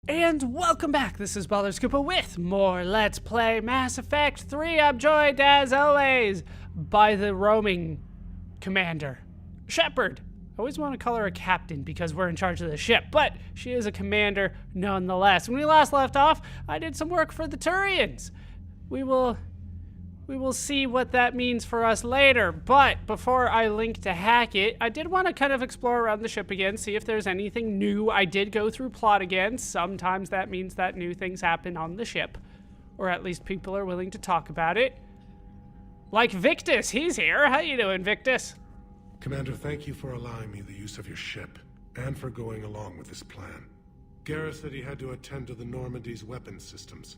And welcome back. This is ballerscuba with more Let's Play Mass Effect 3. I'm joined, as always, by the roaming commander, Shepard. I always want to call her a captain because we're in charge of the ship, but she is a commander nonetheless. When we last left off, I did some work for the Turians. We will see what that means for us later, but before I link to hack it, I did want to kind of explore around the ship again, see if there's anything new. I did go through plot again. Sometimes that means that new things happen on the ship, or at least people are willing to talk about it. Like Victus, he's here. How you doing, Victus? Commander, thank you for allowing me the use of your ship, and for going along with this plan. Garrus said he had to attend to the Normandy's weapons systems.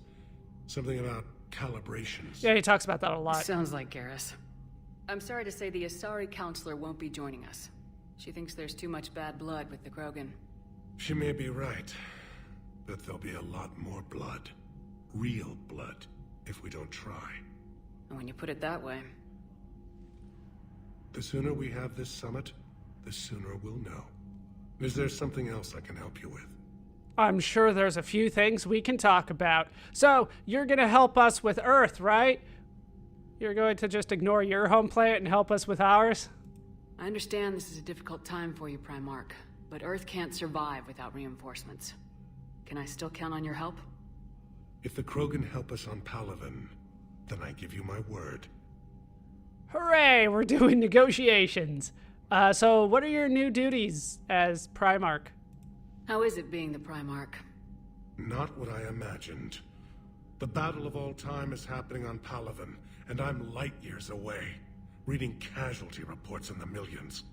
Something about calibrations. Yeah, he talks about that a lot. Sounds like Garrus. I'm sorry to say the Asari counselor won't be joining us. She thinks there's too much bad blood with the Krogan. She may be right, but there'll be a lot more blood. Real blood, if we don't try. And when you put it that way. The sooner we have this summit, the sooner we'll know. Is there something else I can help you with? I'm sure there's a few things we can talk about. So, you're gonna help us with Earth, right? You're going to just ignore your home planet and help us with ours? I understand this is a difficult time for you, Primarch, but Earth can't survive without reinforcements. Can I still count on your help? If the Krogan help us on Palaven, then I give you my word. Hooray, we're doing negotiations. So what are your new duties as Primarch? How is it being the Primarch? Not what I imagined. The battle of all time is happening on Palaven, and I'm light years away, reading casualty reports in the millions.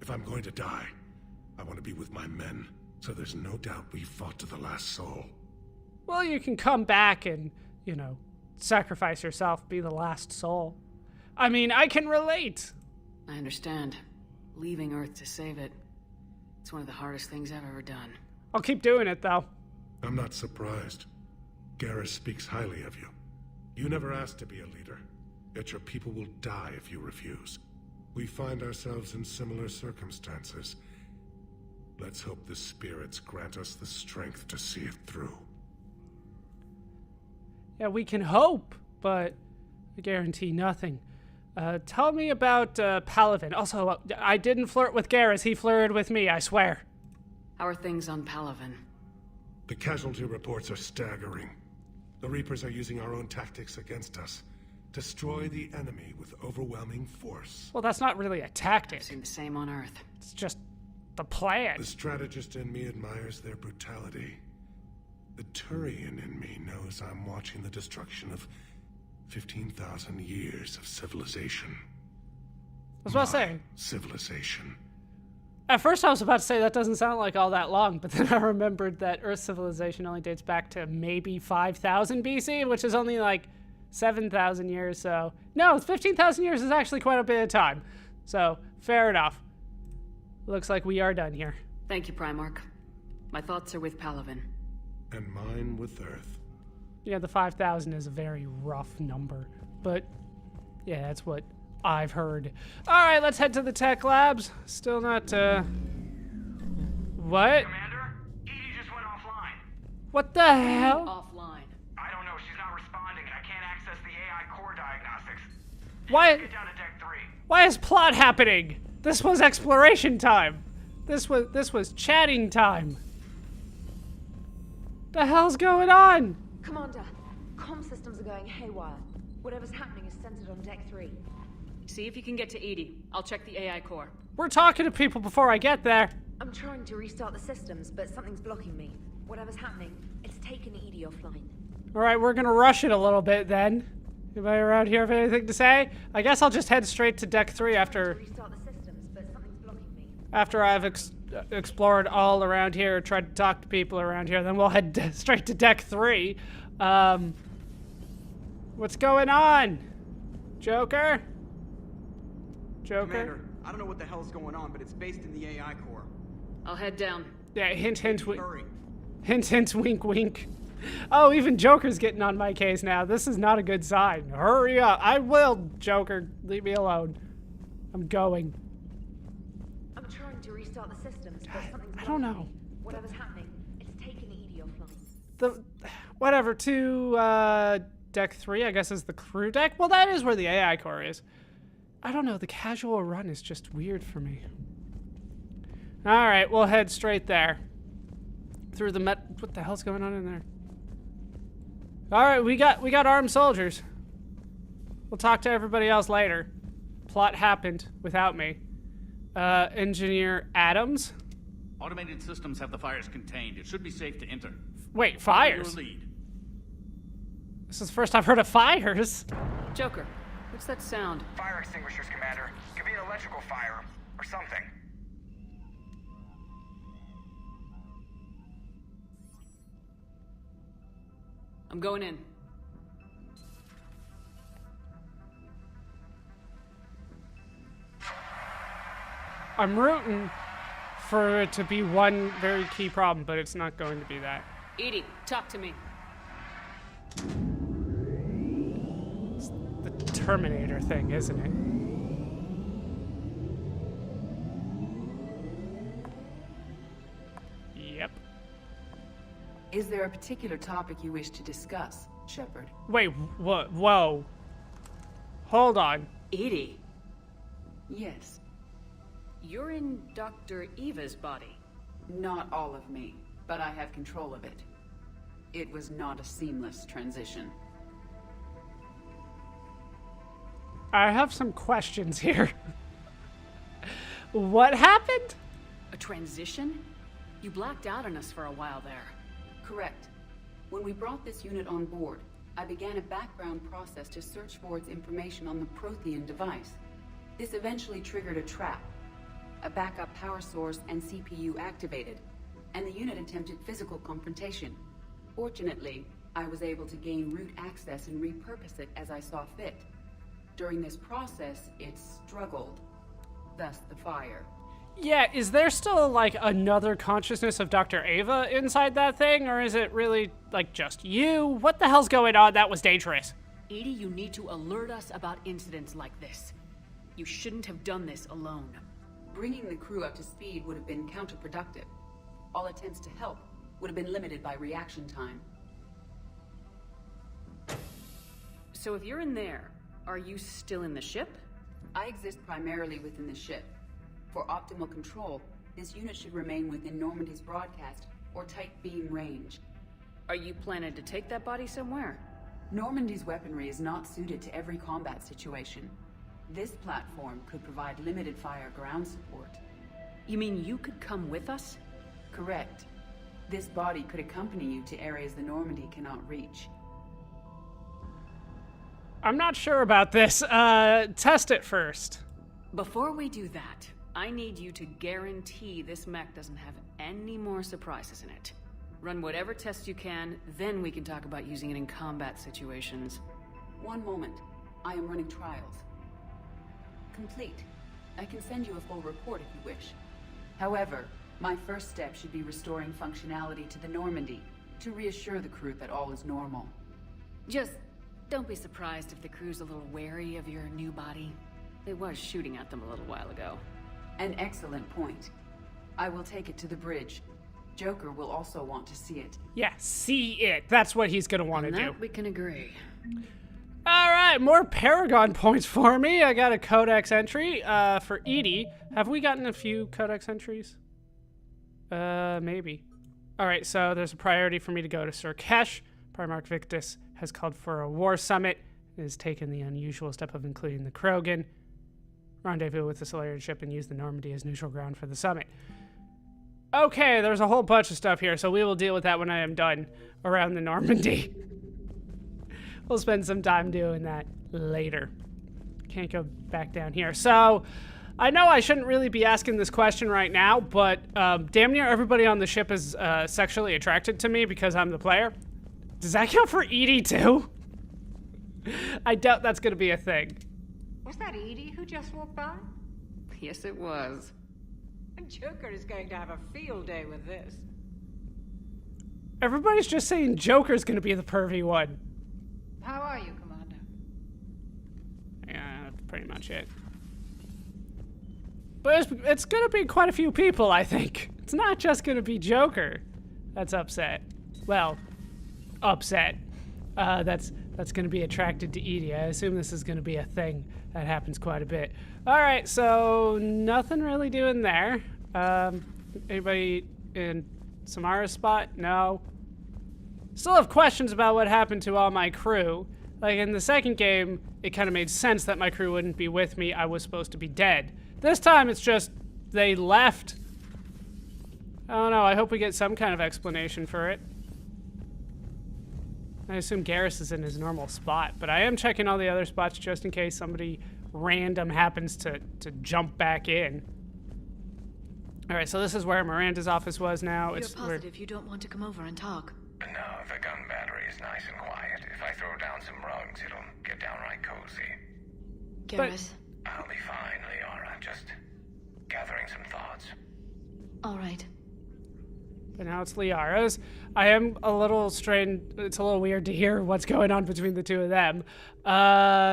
If I'm going to die, I want to be with my men, so there's no doubt we fought to the last soul. Well, you can come back and, sacrifice yourself, be the last soul. I mean, I can relate. I understand. Leaving Earth to save it. It's one of the hardest things I've ever done. I'll keep doing it, though. I'm not surprised. Garrus speaks highly of you. You never asked to be a leader, yet your people will die if you refuse. We find ourselves in similar circumstances. Let's hope the spirits grant us the strength to see it through. Yeah, we can hope, but I guarantee nothing. Tell me about Palaven. Also, I didn't flirt with Garrus. He flirted with me, I swear. How are things on Palaven? The casualty reports are staggering. The Reapers are using our own tactics against us. Destroy the enemy with overwhelming force. Well, that's not really a tactic. I've seen the same on Earth. It's just the plan. The strategist in me admires their brutality. The Turian in me knows I'm watching the destruction of 15,000 years of civilization. I was about to say. Civilization. At first I was about to say that doesn't sound like all that long, but then I remembered that Earth civilization only dates back to maybe 5,000 BC, which is only like 7,000 years, so... No, 15,000 years is actually quite a bit of time. So, fair enough. Looks like we are done here. Thank you, Primarch. My thoughts are with Palaven. And mine with Earth. Yeah, the 5,000 is a very rough number, but yeah, that's what I've heard. All right, let's head to the tech labs. Still not, What? Commander, Edie just went offline. What the hell? Offline. I don't know, she's not responding, and I can't access the AI core diagnostics. Why? Get down to deck 3. Why is plot happening? This was exploration time. This was chatting time. The hell's going on? Commander, comm systems are going haywire. Whatever's happening is centered on Deck 3. See if you can get to Edie. I'll check the AI core. We're talking to people before I get there. I'm trying to restart the systems, but something's blocking me. Whatever's happening, it's taken Edie offline. All right, we're gonna rush it a little bit then. Anybody around here have anything to say? I guess I'll just head straight to Deck 3 after I've explored all around here, tried to talk to people around here, then we'll head straight to Deck 3. What's going on? Joker? Commander, I don't know what the hell's going on, but it's based in the AI core. I'll head down. Yeah, hint, hint, Hurry. hint, hint, wink, wink. Oh, even Joker's getting on my case now. This is not a good sign. Hurry up. I will, Joker. Leave me alone. I'm going. I'm trying to restart the systems, but something's I don't know. blocking me. Whatever's happening, it's taken Edie offline. whatever, to deck 3, I guess is the crew deck. Well, that is where the AI core is. I don't know, the casual run is just weird for me. All right, we'll head straight there. Through the what the hell's going on in there? All right, we got armed soldiers. We'll talk to everybody else later. Plot happened without me. Engineer Adams. Automated systems have the fires contained. It should be safe to enter. Wait, Follow fires? your lead. This is the first I've heard of fires. Joker, what's that sound? Fire extinguishers, Commander. Could be an electrical fire, or something. I'm going in. I'm rooting for it to be one very key problem, but it's not going to be that. Edie, talk to me. It's the Terminator thing, isn't it? Yep. Is there a particular topic you wish to discuss, Shepard? Wait, what? Whoa. Hold on. Edie, Yes. you're in Dr. Eva's body. Not all of me, but I have control of it. It was not a seamless transition. I have some questions here. What happened? A transition? You blacked out on us for a while there. Correct. When we brought this unit on board, I began a background process to search for its information on the Prothean device. This eventually triggered a trap. A backup power source and CPU activated, and the unit attempted physical confrontation. Fortunately, I was able to gain root access and repurpose it as I saw fit. During this process, it struggled. Thus the fire. Yeah, is there still, like, another consciousness of Dr. Ava inside that thing, or is it really, like, just you? What the hell's going on? That was dangerous. Edie, you need to alert us about incidents like this. You shouldn't have done this alone. Bringing the crew up to speed would have been counterproductive. All attempts to help would have been limited by reaction time. So if you're in there, are you still in the ship? I exist primarily within the ship. For optimal control, this unit should remain within Normandy's broadcast or tight beam range. Are you planning to take that body somewhere? Normandy's weaponry is not suited to every combat situation. This platform could provide limited fire ground support. You mean you could come with us? Correct. This body could accompany you to areas the Normandy cannot reach. I'm not sure about this. Test it first. Before we do that, I need you to guarantee this mech doesn't have any more surprises in it. Run whatever tests you can, then we can talk about using it in combat situations. One moment. I am running trials. Complete. I can send you a full report if you wish. However, my first step should be restoring functionality to the Normandy to reassure the crew that all is normal. Just don't be surprised if the crew's a little wary of your new body. It was shooting at them a little while ago. An excellent point. I will take it to the bridge. Joker will also want to see it. Yeah, see it. That's what he's gonna want to On do. that we can agree. All right, more Paragon points for me. I got a Codex entry for Edie. Have we gotten a few Codex entries? Maybe. All right, so there's a priority for me to go to Surkesh. Primarch Victus has called for a war summit and has taken the unusual step of including the Krogan. Rendezvous with the Solarian ship and use the Normandy as neutral ground for the summit. Okay, there's a whole bunch of stuff here, so we will deal with that when I am done around the Normandy. We'll spend some time doing that later. Can't go back down here. So, I know I shouldn't really be asking this question right now, but damn near everybody on the ship is sexually attracted to me because I'm the player. Does that count for Edie too? I doubt that's gonna be a thing. Was that Edie who just walked by? Yes, it was. Joker is going to have a field day with this. Everybody's just saying Joker's gonna be the pervy one. How are you, Commander? Yeah, that's pretty much it. But it's gonna be quite a few people, I think. It's not just gonna be Joker that's upset. Well, upset. That's going to be attracted to Edie. I assume this is going to be a thing that happens quite a bit. All right, so nothing really doing there. Anybody in Samara's spot? No. Still have questions about what happened to all my crew. Like in the second game, it kind of made sense that my crew wouldn't be with me. I was supposed to be dead. This time it's just they left. I don't know. I hope we get some kind of explanation for it. I assume Garrus is in his normal spot, but I am checking all the other spots just in case somebody random happens to jump back in. All right, so this is where Miranda's office was now. You're positive you don't want to come over and talk? No, the gun battery is nice and quiet. If I throw down some rugs, it'll get downright cozy. Garrus? I'll be fine, Liara. Just gathering some thoughts. All right. But now it's Liara's. I am a little strained. It's a little weird to hear what's going on between the two of them.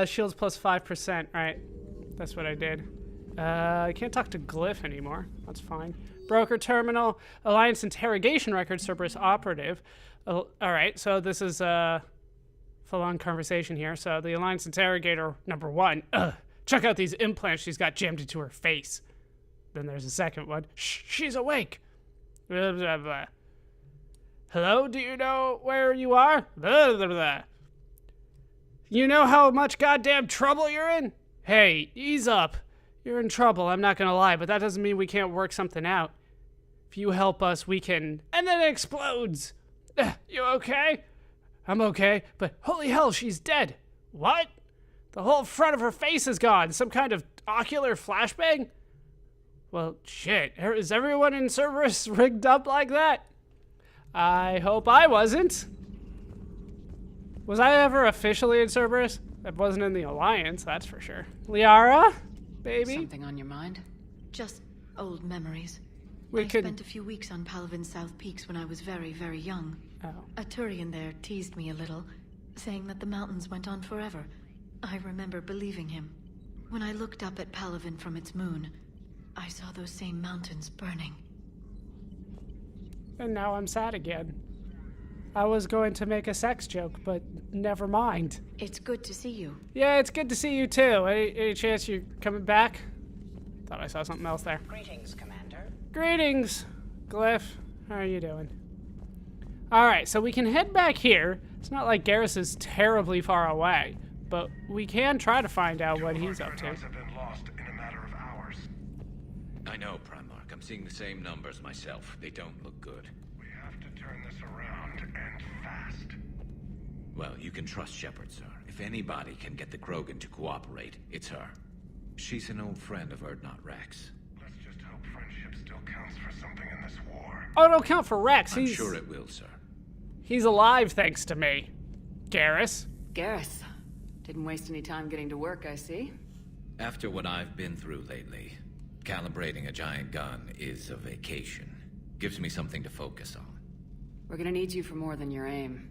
Shields plus 5%. Right. That's what I did. I can't talk to Glyph anymore. That's fine. Broker terminal. Alliance interrogation record. Cerberus operative. All right. So this is a full-on conversation here. So the Alliance interrogator number 1. Check out these implants she's got jammed into her face. Then there's a second one. Shh, she's awake. Blah, blah, blah. Hello, do you know where you are? Blah, blah, blah. You know how much goddamn trouble you're in? Hey, ease up. You're in trouble, I'm not gonna lie, but that doesn't mean we can't work something out. If you help us, we can... And then it explodes. You okay? I'm okay, but holy hell, she's dead. What? The whole front of her face is gone. Some kind of ocular flashbang? Well, shit. Is everyone in Cerberus rigged up like that? I hope I wasn't. Was I ever officially in Cerberus? I wasn't in the Alliance, that's for sure. Liara? Baby? Something on your mind? Just old memories. I spent a few weeks on Palavin's South Peaks when I was very, very young. Oh. A Turian there teased me a little, saying that the mountains went on forever. I remember believing him. When I looked up at Palavin from its moon, I saw those same mountains burning. And now I'm sad again. I was going to make a sex joke, but never mind. It's good to see you. Yeah, it's good to see you too. Any chance you're coming back? Thought I saw something else there. Greetings, Commander. Greetings, Glyph. How are you doing? All right, so we can head back here. It's not like Garrus is terribly far away, but we can try to find out what he's up to. Have been lost in a matter of hours. I know, Primarch. I'm seeing the same numbers myself. They don't look good. We have to turn this around, and fast. Well, you can trust Shepard, sir. If anybody can get the Krogan to cooperate, it's her. She's an old friend of Urdnot Rex. Let's just hope friendship still counts for something in this war. Oh, it'll count for Rex. I'm sure it will, sir. He's alive thanks to me. Garrus? Garrus. Didn't waste any time getting to work, I see. After what I've been through lately, calibrating a giant gun is a vacation. Gives me something to focus on. We're gonna need you for more than your aim.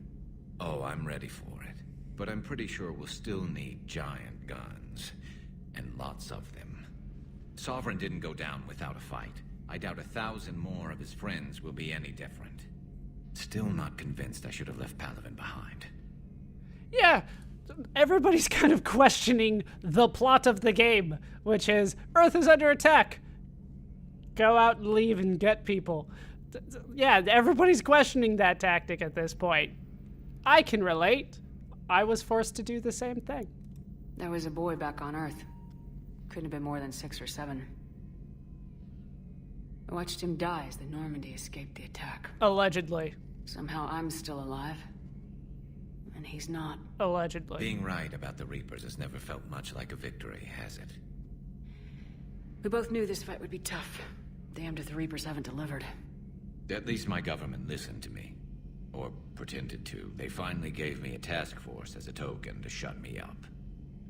Oh, I'm ready for it. But I'm pretty sure we'll still need giant guns. And lots of them. Sovereign didn't go down without a fight. I doubt 1,000 more of his friends will be any different. Still not convinced I should have left Palavin behind. Yeah, everybody's kind of questioning the plot of the game, which is Earth is under attack. Go out and leave and get people. Yeah, everybody's questioning that tactic at this point. I can relate. I was forced to do the same thing. There was a boy back on Earth. Couldn't have been more than 6 or 7. I watched him die as the Normandy escaped the attack. Allegedly. Somehow I'm still alive. And he's not. Allegedly. Being right about the Reapers has never felt much like a victory, has it? We both knew this fight would be tough. Damned if the Reapers haven't delivered. At least my government listened to me. Or pretended to. They finally gave me a task force as a token to shut me up.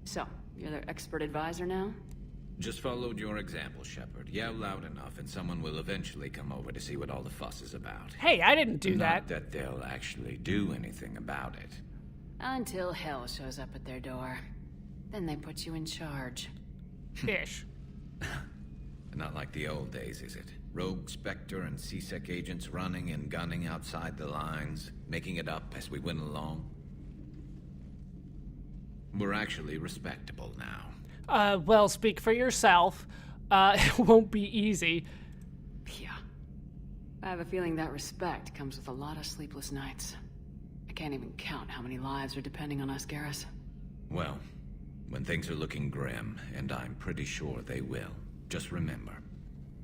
So, you're their expert advisor now? Just followed your example, Shepard. Yell loud enough and someone will eventually come over to see what all the fuss is about. Hey, I didn't do Not that they'll actually do anything about it. Until hell shows up at their door. Then they put you in charge. Ish. Not like the old days, is it? Rogue Spectre and C-Sec agents running and gunning outside the lines, making it up as we went along. We're actually respectable now. Well, speak for yourself. It won't be easy. Yeah. I have a feeling that respect comes with a lot of sleepless nights. I can't even count how many lives are depending on us, Garrus. Well, when things are looking grim, and I'm pretty sure they will, just remember,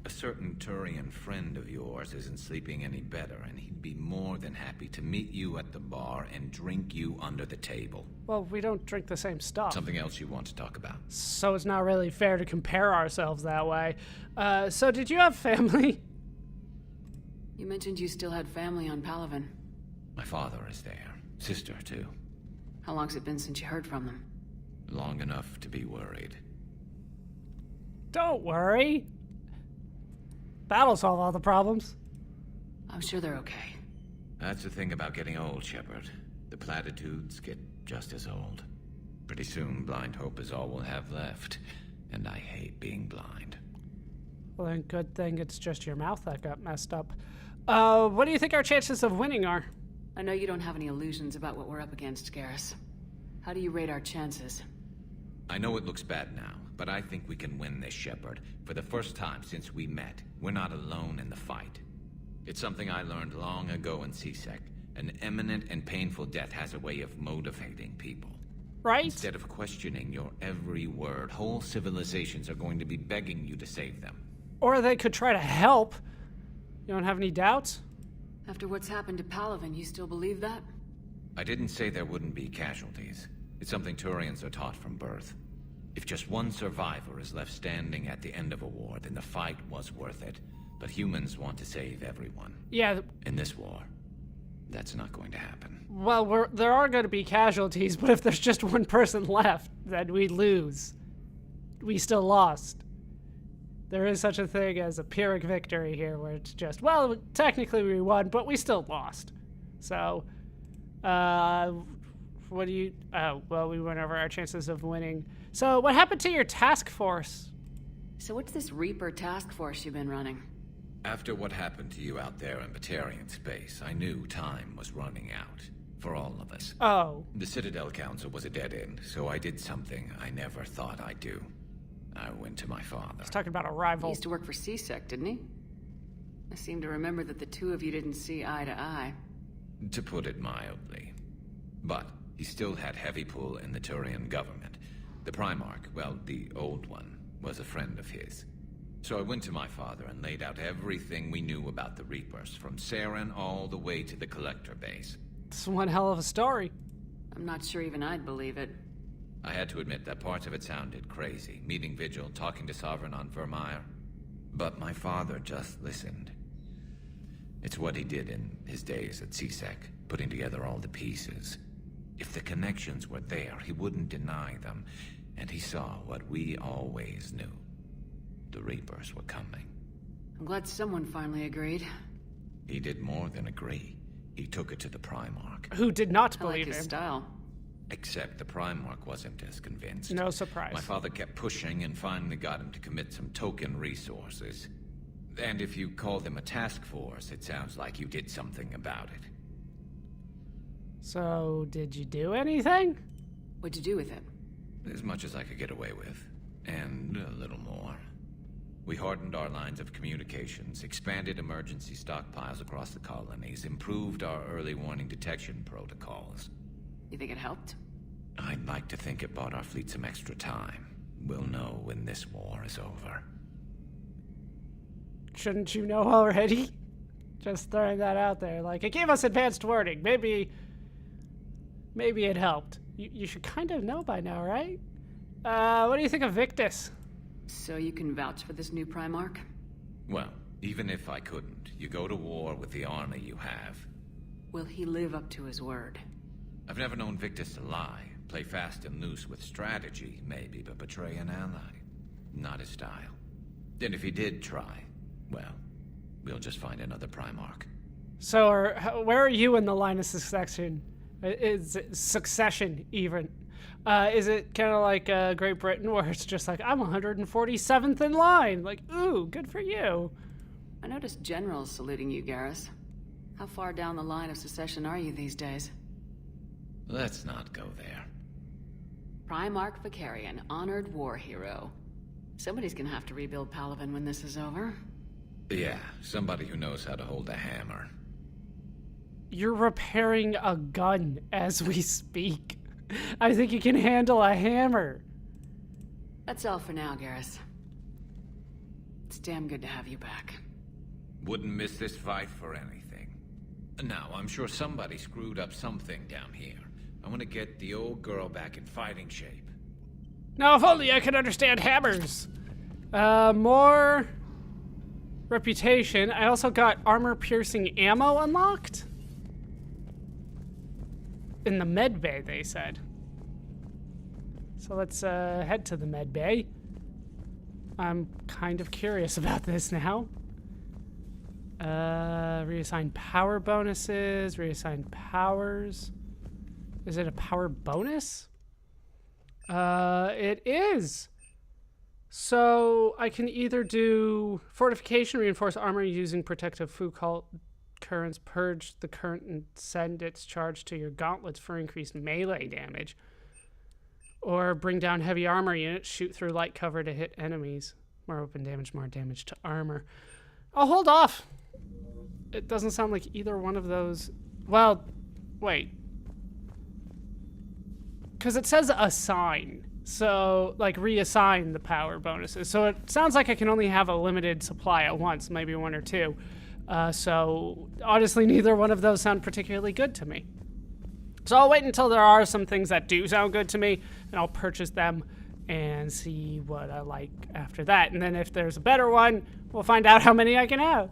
a certain Turian friend of yours isn't sleeping any better, and he'd be more than happy to meet you at the bar and drink you under the table. Well, we don't drink the same stuff. Something else you want to talk about? So it's not really fair to compare ourselves that way. So did you have family? You mentioned you still had family on Palaven. My father is there. Sister, too. How long's it been since you heard from them? Long enough to be worried. Don't worry. That'll solve all the problems. I'm sure they're okay. That's the thing about getting old, Shepard. The platitudes get just as old. Pretty soon, blind hope is all we'll have left. And I hate being blind. Well, then good thing it's just your mouth that got messed up. What do you think our chances of winning are? I know you don't have any illusions about what we're up against, Garrus. How do you rate our chances? I know it looks bad now, but I think we can win this, Shepard. For the first time since we met, we're not alone in the fight. It's something I learned long ago in C-Sec. An imminent and painful death has a way of motivating people. Right? Instead of questioning your every word, whole civilizations are going to be begging you to save them. Or they could try to help. You don't have any doubts? After what's happened to Palaven, you still believe that? I didn't say there wouldn't be casualties. It's something Turians are taught from birth. If just one survivor is left standing at the end of a war, then the fight was worth it. But humans want to save everyone. Yeah. In this war, that's not going to happen. Well, there are going to be casualties, but if there's just one person left, then we lose. We still lost. There is such a thing as a Pyrrhic victory here, where it's just, well, technically we won, but we still lost. So, what do you... Oh, well, we went over our chances of winning. So, what happened to your task force? So what's this Reaper task force you've been running? After what happened to you out there in Batarian space, I knew time was running out. For all of us. Oh. The Citadel Council was a dead end, so I did something I never thought I'd do. I went to my father. He's talking about a He rival. used to work for C-Sec, didn't he? I seem to remember that the two of you didn't see eye to eye. To put it mildly. But he still had heavy pull in the Turian government. The Primarch, well, the old one, was a friend of his. So I went to my father and laid out everything we knew about the Reapers, from Saren all the way to the Collector base. It's one hell of a story. I'm not sure even I'd believe it. I had to admit that parts of it sounded crazy, meeting Vigil, talking to Sovereign on Vermeer. But my father just listened. It's what he did in his days at C-Sec, putting together all the pieces. If the connections were there, he wouldn't deny them, and he saw what we always knew. The Reapers were coming. I'm glad someone finally agreed. He did more than agree. He took it to the Primarch. Who did not I like believe his him. style. Except the Primarch wasn't as convinced. No surprise. My father kept pushing and finally got him to commit some token resources. And if you call them a task force, it sounds like you did something about it. So, did you do anything? What'd you do with it? As much as I could get away with. And a little more. We hardened our lines of communications, expanded emergency stockpiles across the colonies, improved our early warning detection protocols. You think it helped? I'd like to think it bought our fleet some extra time. We'll know when this war is over. Shouldn't you know already? Just throwing that out there. Like, it gave us advanced warning. Maybe it helped. You should kind of know by now, right? What do you think of Victus? So you can vouch for this new Primarch? Well, even if I couldn't, you go to war with the army you have. Will he live up to his word? I've never known Victus to lie. Play fast and loose with strategy, maybe, but betray an ally. Not his style. And if he did try, well, we'll just find another Primarch. So, where are you in the line of succession? Is it succession, even? Is it kind of like Great Britain, where it's just like, I'm 147th in line? Like, ooh, good for you. I noticed generals saluting you, Garrus. How far down the line of secession are you these days? Let's not go there. Primarch Vicarian, honored war hero. Somebody's gonna have to rebuild Palaven when this is over. Yeah, somebody who knows how to hold a hammer. You're repairing a gun as we speak. I think you can handle a hammer. That's all for now, Garrus. It's damn good to have you back. Wouldn't miss this fight for anything. Now, I'm sure somebody screwed up something down here. I want to get the old girl back in fighting shape. Now, if only I could understand hammers. More reputation. I also got armor-piercing ammo unlocked. In the med bay, they said. So let's head to the med bay. I'm kind of curious about this now. Reassign power bonuses, reassign powers. Is it a power bonus? It is. So I can either do fortification, reinforce armor using protective Foucault currents, purge the current and send its charge to your gauntlets for increased melee damage. Or bring down heavy armor units, shoot through light cover to hit enemies. More open damage, more damage to armor. I'll hold off. It doesn't sound like either one of those. Well, wait. Because it says assign. So, like, reassign the power bonuses. So it sounds like I can only have a limited supply at once, maybe one or two. So, honestly, neither one of those sound particularly good to me. So I'll wait until there are some things that do sound good to me, and I'll purchase them and see what I like after that. And then if there's a better one, we'll find out how many I can have.